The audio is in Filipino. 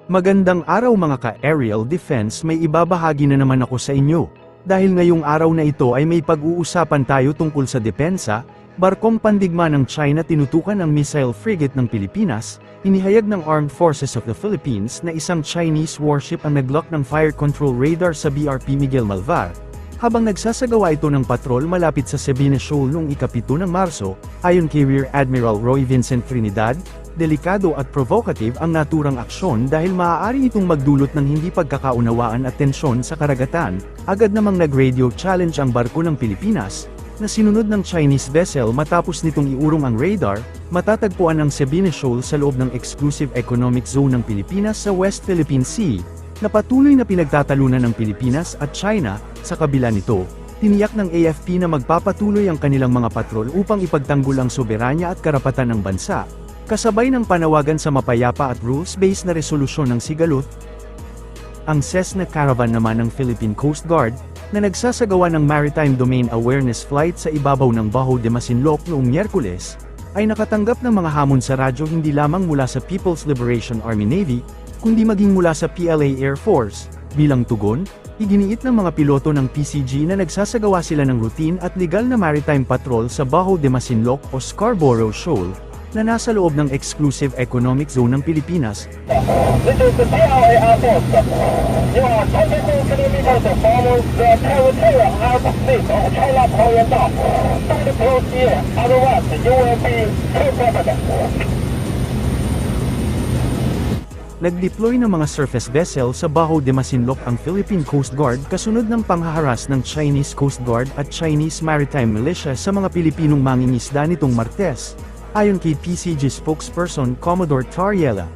Magandang araw mga ka-aerial defense, may ibabahagi na naman ako sa inyo. Dahil ngayong araw na ito ay may pag-uusapan tayo tungkol sa depensa, barkong pandigma ng China tinutukan ang missile frigate ng Pilipinas, inihayag ng Armed Forces of the Philippines na isang Chinese warship ang naglock ng fire control radar sa BRP Miguel Malvar. Habang nagsasagawa ito ng patrol malapit sa Sabina Shoal noong ika-7 ng Marso, ayon kay Rear Admiral Roy Vincent Trinidad, delikado at provocative ang naturang aksyon dahil maaari itong magdulot ng hindi pagkakaunawaan at tensyon sa karagatan. Agad namang nag-radio challenge ang barko ng Pilipinas, na sinunod ng Chinese vessel matapos nitong iurong ang radar. Matatagpuan ang Sabina Shoal sa loob ng Exclusive Economic Zone ng Pilipinas sa West Philippine Sea, na patuloy na pinagtatalunan ng Pilipinas at China. Sa kabila nito, tiniyak ng AFP na magpapatuloy ang kanilang mga patrol upang ipagtanggol ang soberanya at karapatan ng bansa, kasabay ng panawagan sa mapayapa at rules-based na resolusyon ng sigalot. Ang Cessna Caravan naman ng Philippine Coast Guard, na nagsasagawa ng Maritime Domain Awareness Flight sa ibabaw ng Bajo de Masinloc noong Miyerkules, ay nakatanggap ng mga hamon sa radyo hindi lamang mula sa People's Liberation Army Navy, kundi maging mula sa PLA Air Force. Bilang tugon, iginiit ng mga piloto ng PCG na nagsasagawa sila ng routine at legal na maritime patrol sa Bajo de Masinloc o Scarborough Shoal, na nasa loob ng Exclusive Economic Zone ng Pilipinas. This is the PLA Air Force. You are 24 kilometers from the territory of the China Oriental. Don't close here, otherwise you will be kidnapped. Nag-deploy ng mga surface vessel sa Bajo de Masinloc ang Philippine Coast Guard kasunod ng panghaharas ng Chinese Coast Guard at Chinese Maritime Militia sa mga Pilipinong mangingisda nitong Martes, ayon kay PCG spokesperson Commodore Tariela.